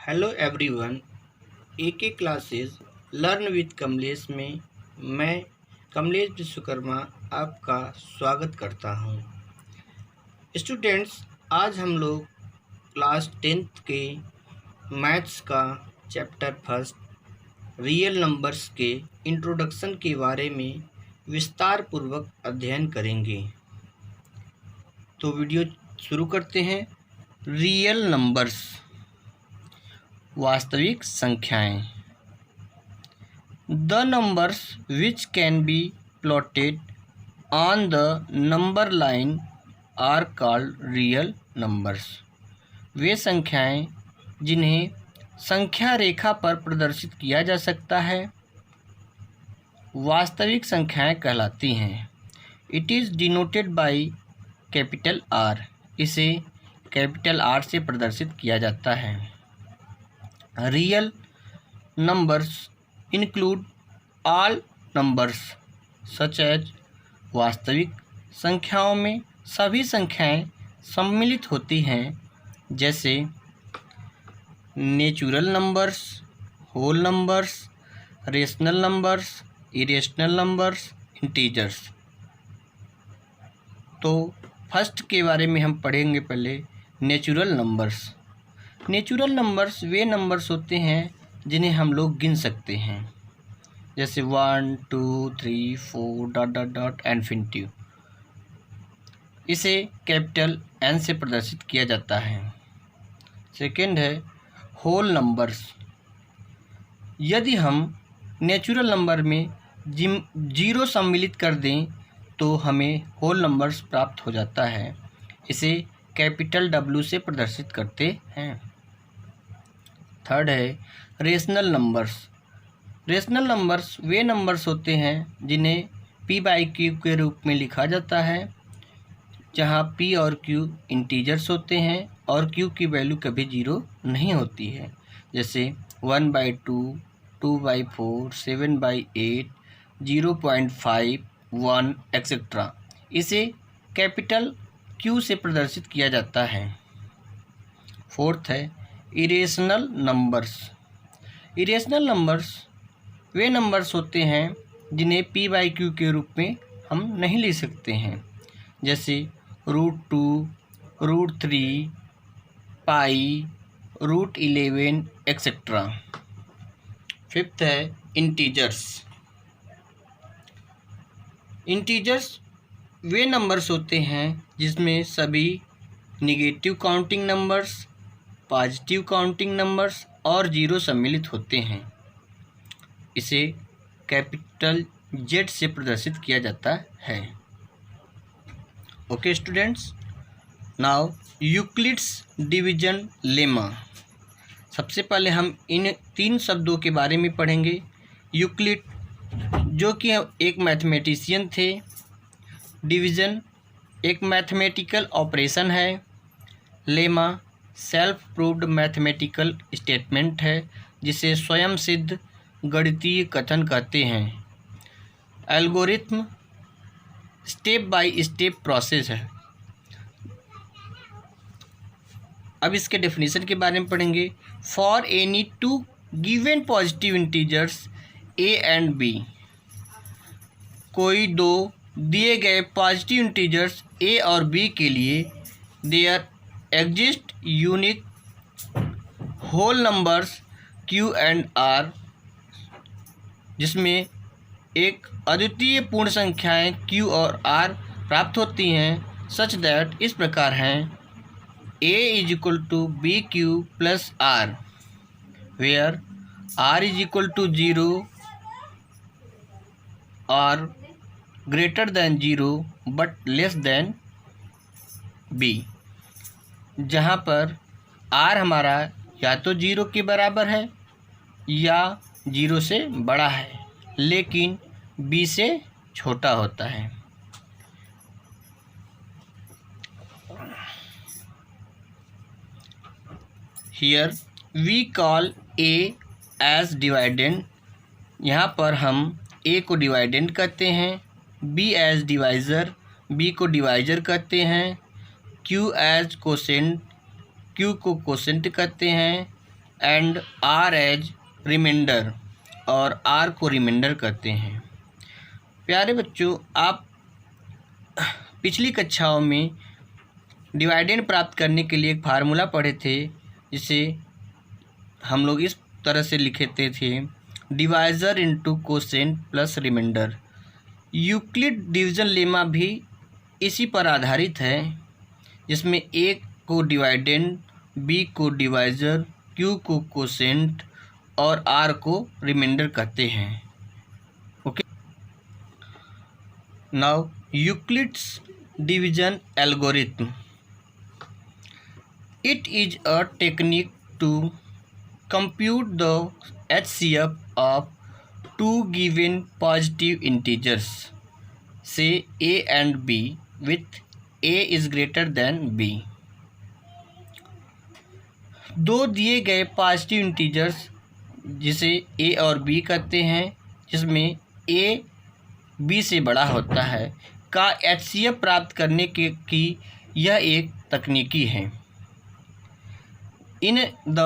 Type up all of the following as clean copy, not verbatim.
Hello everyone, AK classes learn with Kamlesh में मैं कमलेश विश्वकर्मा आपका स्वागत करता हूं। स्टूडेंट्स, आज हम लोग क्लास 10th के मैथ्स का चैप्टर फर्स्ट रियल नंबर्स के इंट्रोडक्शन के बारे में विस्तार पूर्वक अध्ययन करेंगे। तो वीडियो शुरू करते हैं। रियल नंबर्स, वास्तविक संख्याएं। The numbers which can be plotted on the number line are called real numbers. वे संख्याएं जिन्हें संख्या रेखा पर प्रदर्शित किया जा सकता है वास्तविक संख्याएं कहलाती हैं। It is denoted by capital R. इसे कैपिटल आर से प्रदर्शित किया जाता है। Real numbers include all numbers such as. वास्तविक संख्याओं में सभी संख्याएं सम्मिलित होती हैं, जैसे natural numbers, whole numbers, rational numbers, irrational numbers, integers. तो फर्स्ट के बारे में हम पढ़ेंगे पहले नेचुरल नंबर्स। नेचुरल नंबर्स वे नंबर्स होते हैं जिन्हें हम लोग गिन सकते हैं, जैसे 1 2 3 4 डॉट डॉट डॉट इन्फिनिटिव। इसे कैपिटल N से प्रदर्शित किया जाता है। सेकंड है होल नंबर्स। यदि हम नेचुरल नंबर में जीरो सम्मिलित कर दें तो हमें होल नंबर्स प्राप्त हो जाता है। इसे कैपिटल W से प्रदर्शित करते हैं। थर्ड है रेशनल नंबर्स। रेशनल नंबर्स वे नंबर्स होते हैं जिन्हें P/Q के रूप में लिखा जाता है, जहां P और Q इंटीजर्स होते हैं और Q की वैल्यू कभी जीरो नहीं होती है, जैसे 1/2, 2/4, 7/8, 0.5, 1 एक्सेट्रा। इसे कैपिटल Q से प्रदर्शित किया जाता है। फोर्थ है इरेशनल नंबर्स। इरेशनल नंबर्स वे नंबर्स होते हैं जिन्हें P/Q के रूप में हम नहीं ले सकते हैं, जैसे √2, √3, पाई, √11 एक्सेट्रा। फिफ्थ है इंटीजर्स। इंटीजर्स वे नंबर्स होते हैं जिसमें सभी negative counting numbers, positive counting numbers और जीरो सम्मिलित होते हैं। इसे कैपिटल Z से प्रदर्शित किया जाता है। Okay students, now Euclid's division lemma. सबसे पहले हम इन तीन शब्दों के बारे में पढ़ेंगे। यूक्लिड जो कि एक मैथमेटिशियन थे, डिवीज़न एक मैथमेटिकल ऑपरेशन है, lemma self proved mathematical statement है जिसे स्वयं सिद्ध गणितीय कथन कहते हैं। Algorithm step by step process है। अब इसके डेफिनेशन के बारे में पढ़ेंगे। For any two given positive integers A and B, कोई दो दिए गए पॉजिटिव इंटीजर्स A और B के लिए there exist unique whole numbers Q and R, जिसमें एक अद्वितीय पूर्ण संख्याएं Q और R प्राप्त होती हैं, सच दैट इस प्रकार हैं A = BQ + R, where R = 0 और greater than 0 but less than B, जहाँ पर R हमारा या तो 0 के बराबर है या 0 से बड़ा है, लेकिन B से छोटा होता है। Here we call A as dividend। यहाँ पर हम A को डिवाइडेंड कहते हैं, B as डिवाइज़र, B को डिवाइज़र कहते हैं, Q as कोसेंट, Q को कोसेंट कहते हैं, एंड आर एज रिमाइंडर, और आर को रिमाइंडर करते हैं। प्यारे बच्चों, आप पिछली कक्षाओं में डिवाइडेंड प्राप्त करने के लिए एक फार्मूला पढ़े थे, जिसे हम लोग इस तरह से लिखते थे, divisor into quotient plus remainder. Euclid division lemma भी इसी पर आधारित है, जिसमें ए को डिवाइडेंड, बी को डिवाइज़र, क्यू को कोसेंट और आर को रिमाइंडर कहते हैं। Okay, now Euclid's division algorithm. It is a technique to compute the HCF of two given positive integers, say a and b, with a is greater than b। दो दिए गए positive integers, जिसे a और b कहते हैं, जिसमें a b से बड़ा होता है, का HCF प्राप्त करने की यह एक तकनीकी है। इन द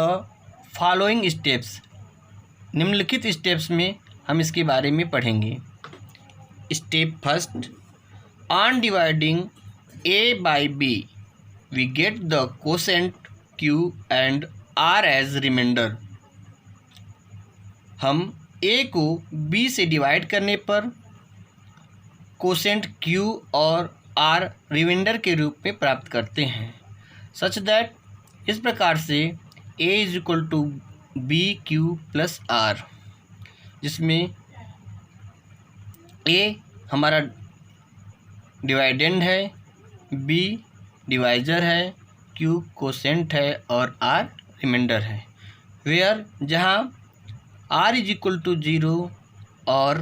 फॉलोइंग स्टेप्स, निम्नलिखित स्टेप्स में हम इसके बारे में पढ़ेंगे। Step first, on dividing A by B we get the quotient Q and R as remainder. हम ए को बी से डिवाइड करने पर कोसेंट क्यू और आर रिमाइंडर के रूप में प्राप्त करते हैं, सच दैट, इस प्रकार से a is equal to B Q plus R, जिसमें a हमारा डिवाइडेंड है, b डिवाइज़र है, q कोसेंट है और r रिमाइंडर है। वेयर जहाँ r इज इक्वल टू 0 और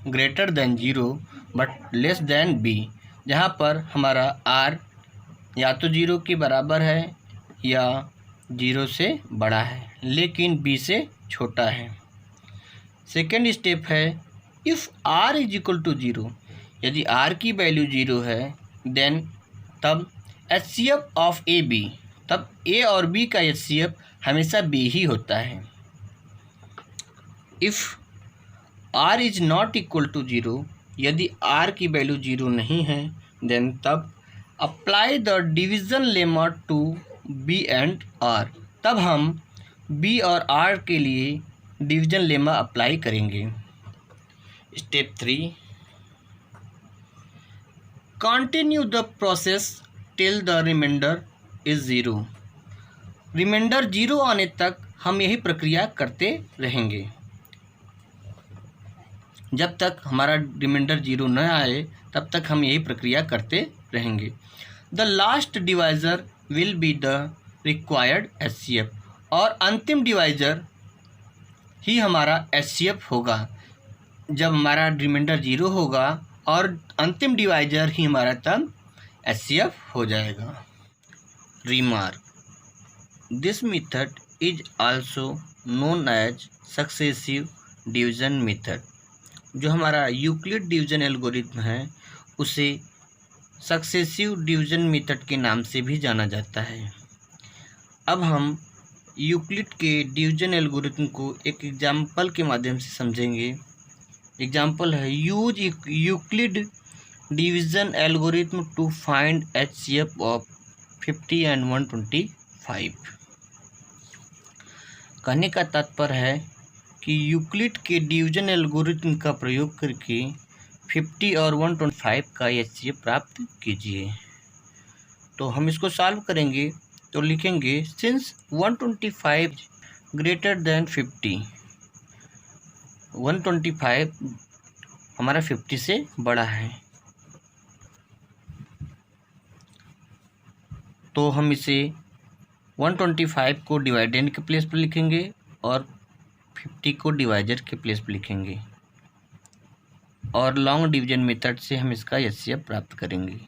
greater than 0 but less than b, जहाँ पर हमारा r या तो 0 के बराबर है या 0 से बड़ा है, लेकिन b से छोटा है। सेकेंड स्टेप है, if r is equal to 0, यदि r की वैल्यू 0 है, देन तब HCF ऑफ ए बी, तब a और b का HCF हमेशा b ही होता है। If r is not equal to 0, यदि r की वैल्यू 0 नहीं है, देन तब apply the division lemma to b and r, तब हम b और r के लिए डिवीज़न लेमा अप्लाई करेंगे। Step 3, continue the process till the remainder is 0। Remainder 0 आने तक हम यही प्रक्रिया करते रहेंगे, जब तक हमारा रिमाइंडर 0 न आए तब तक हम यही प्रक्रिया करते रहेंगे। The last divisor will be the required HCF, और अंतिम डिवाइज़र ही हमारा HCF होगा, जब हमारा रिमाइंडर 0 होगा और अंतिम डिवाइज़र ही हमारा तब HCF हो जाएगा। Remark, this method is also known as successive division method. जो हमारा यूक्लिड डिवीज़न एल्गोरिथम है, उसे सक्सेसिव डिवीज़न मेथड के नाम से भी जाना जाता है। अब हम यूक्लिड के डिवीज़न एल्गोरिथम को एक एग्जाम्पल के माध्यम से समझेंगे। एग्जाम्पल है, use Euclid division algorithm to find HCF of 50 and 125। कहने का तात्पर्य है कि यूक्लिड के डिवीज़न एल्गोरिथम का प्रयोग करके 50 और 125 का HCF प्राप्त कीजिए। तो हम इसको सॉल्व करेंगे, तो लिखेंगे सिंस 125 ग्रेटर देन 50, 125 हमारा 50 से बड़ा है, तो हम इसे 125 को डिवाइडेंड के प्लेस पर लिखेंगे और 50 को डिवाइजर के प्लेस पर लिखेंगे, और लॉन्ग डिवीजन मेथड से हम इसका HCF प्राप्त करेंगे।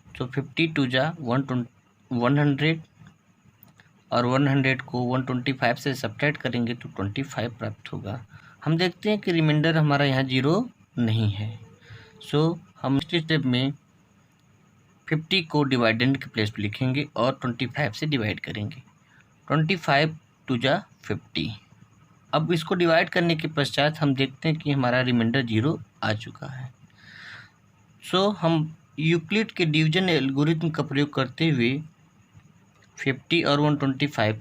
तो 50 टू जा 100 और 100 को 125 से सब्ट्रैक्ट करेंगे तो 25 प्राप्त होगा। हम देखते हैं कि रिमाइंडर हमारा यहाँ 0 नहीं है, सो हम नेक्स्ट स्टेप में 50 को डिवाइडेंड के प्लेस पर लिखेंगे और 25 से डिवाइड करेंगे। 25 टू जा 50। अब इसको डिवाइड करने के पश्चात हम देखते हैं कि हमारा रिमाइंडर 0 आ चुका है। सो हम यूक्लिड के डिवीजन एल्गोरिथम का प्रयोग करते हुए 50 और 125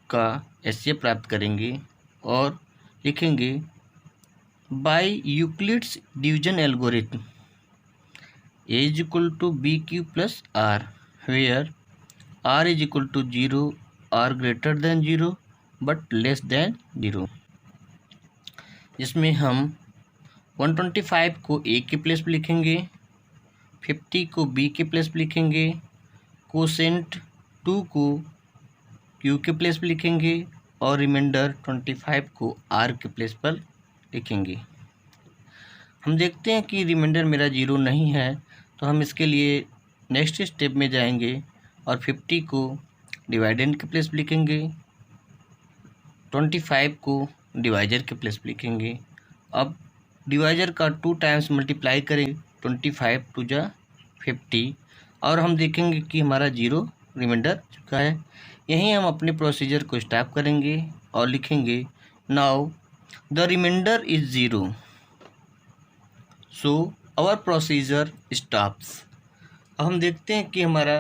का एचसीएफ प्राप्त करेंगे और लिखेंगे by Euclid's division algorithm A is equal to BQ plus R, where R is equal to 0, R greater than 0 but less than 0, जिसमें हम 125 को A के प्लेस पर लिखेंगे, 50 को B के प्लेस पर लिखेंगे, कोसेंट 2 को Q के प्लेस पर लिखेंगे और रिमाइंडर 25 को R के प्लेस पर लिखेंगे। हम देखते हैं कि रिमाइंडर मेरा 0 नहीं है, तो हम इसके लिए नेक्स्ट स्टेप में जाएंगे और 50 को डिवाइडेंड के प्लेस पर लिखेंगे, 25 को डिवाइजर के प्लेस पर लिखेंगे। अब डिवाइजर का 2 टाइम्स मल्टीप्लाई करेंगे 25 टू जा 50 और हम देखेंगे कि हमारा 0 रिमाइंडर चुका है। यहीं हम अपने प्रोसीजर को स्टॉप करेंगे और लिखेंगे now the remainder is 0, so our procedure stops. अब हम देखते हैं कि हमारा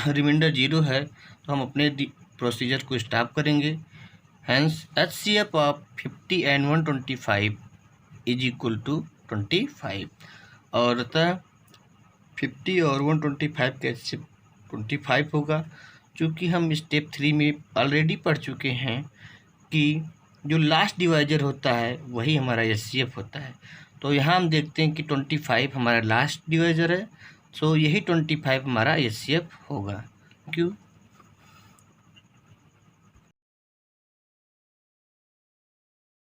रिमाइंडर 0 है, तो हम अपने प्रोसीजर को स्टॉप करेंगे। Hence HCF of 50 and 125 is equal to 25 और अतः 50 और 125 का एचसीएफ 25 होगा। चूँकि हम स्टेप 3 में ऑलरेडी पढ़ चुके हैं कि जो लास्ट डिवाइजर होता है वही हमारा एचसीएफ होता है, तो यहाँ हम देखते हैं कि 25 हमारा लास्ट डिवाइजर है, सो यही 25 हमारा एचसीएफ होगा। Thank you.